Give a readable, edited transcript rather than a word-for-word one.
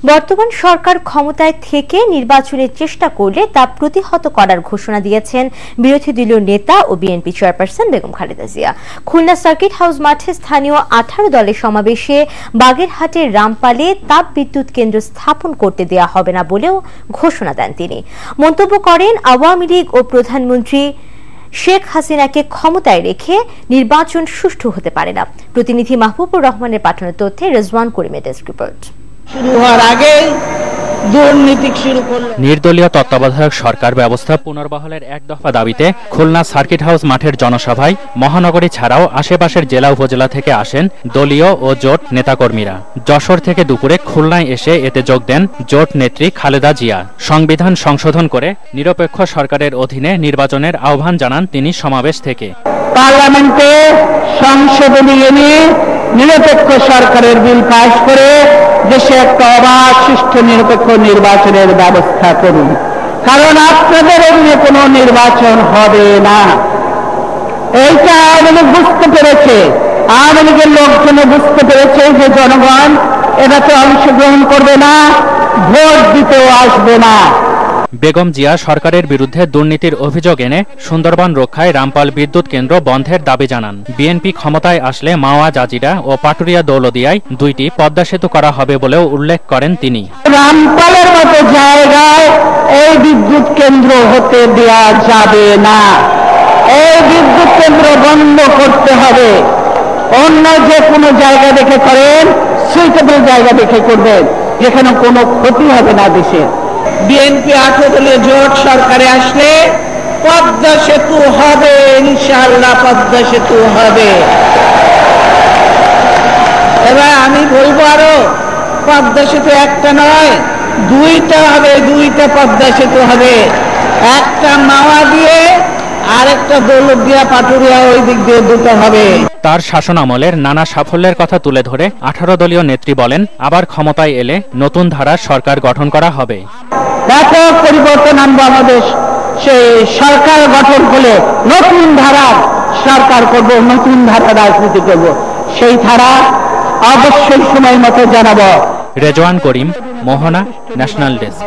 বর্তমান সরকার ক্ষমতায় থেকে নির্বাচনের চেষ্টা করলে তা প্রতিহত করার ঘোষণা দিয়েছেন বিরোধী দলীয় নেতা ও BNP chairperson Begum Khaleda Zia. Khulna circuit house মাঠে স্থানীয় 18 দলের সমাবেশে বাগেরহাটের রামপালে তাপ বিদ্যুৎ কেন্দ্র স্থাপন করতে দেয়া হবে না বলেও ঘোষণা দেন তিনি। মন্তব্য করেন, আওয়ামী লীগ ও প্রধানমন্ত্রী শেখ হাসিনাকে ক্ষমতায় রেখে নির্বাচন সুষ্ঠু হতে পারে না। প্রতিনিধি মাহবুবুর রহমানের পাঠানো তথ্যে রেজওয়ান করিমের ডেস্ক রিপোর্ট। নির্দলীয় তত্ত্বাবধায়ক সরকার ব্যবস্থা পুনর্বহালের এক দফা দাবিতে খুলনা সার্কিট হাউস মাঠের জনসভায় মহানগরী ছাড়াও আশেপাশের জেলা উপজেলা থেকে আসেন দলীয় ও জোট নেতাকর্মীরা। যশোর থেকে দুপুরে খুলনায় এসে এতে যোগ দেন জোট নেত্রী খালেদা জিয়া। সংবিধান সংশোধন করে নিরপেক্ষ সরকারের অধীনে নির্বাচনের আহ্বান জানান তিনি সমাবেশ থেকে। পার্লামেন্টে সংশোধনী এনে নিরপেক্ষ সরকারের বিল পাস করে দেশে একটা অবাধ সুষ্ঠু নিরপেক্ষ নির্বাচনের ব্যবস্থা করুন, কারণ আপনাদের অধীনে কোনো নির্বাচন হবে না। এইটা আওয়ামী লীগ বুঝতে পেরেছে, আওয়ামী লীগের লোকজন বুঝতে পেরেছে যে জনগণ এটাতে অংশগ্রহণ করবে না, ভোট দিতেও আসবে না। বেগম জিয়া সরকারের বিরুদ্ধে দুর্নীতির অভিযোগ এনে সুন্দরবন রক্ষায় রামপাল বিদ্যুৎ কেন্দ্র বন্ধের দাবি জানান। বিএনপি ক্ষমতায় আসলে মাওয়া জাজিরা ও পাটুরিয়া দৌলদিয়ায় 2টি পদ্মা সেতু করা হবে বলেও উল্লেখ করেন তিনি। রামপালের মতো জায়গায় এই বিদ্যুৎ কেন্দ্র হতে দেওয়া যাবে না। এই বিদ্যুৎ কেন্দ্র বন্ধ করতে হবে। অন্য যে কোনো জায়গা দেখে করেন, সুইটেবল জায়গা দেখে করবেন, যেখানে কোনো ক্ষতি হবে না দেশের। বিএনপি 18 দলীয় জোট সরকারে আসলে পদ্মা সেতু হবে, ইনশাআল্লাহ পদ্মা সেতু হবে। এবার আমি বলবো আরো, পদ্মা সেতু একটা নয়, 2টা হবে, 2টা পদ্মা সেতু হবে। একটা মাওয়া দিয়ে আর একটা দৌলতদিয়া পাটুরিয়া ওই দিক দিয়ে 2টা হবে। তার শাসনামলের নানা সাফল্যের কথা তুলে ধরে 18 দলীয় নেত্রী বলেন, আবার ক্ষমতায় এলে নতুন ধারার সরকার গঠন করা হবে। ব্যাপক পরিবর্তন আনবো আমাদের সেই সরকার গঠন হলে নতুন ধারার সরকার করব, নতুন ধারা রাজনীতি করব। সেই ধারা অবশ্যই সময় মতো জানাবো। রেজওয়ান করিম, মোহনা, ন্যাশনাল ডেস্ক।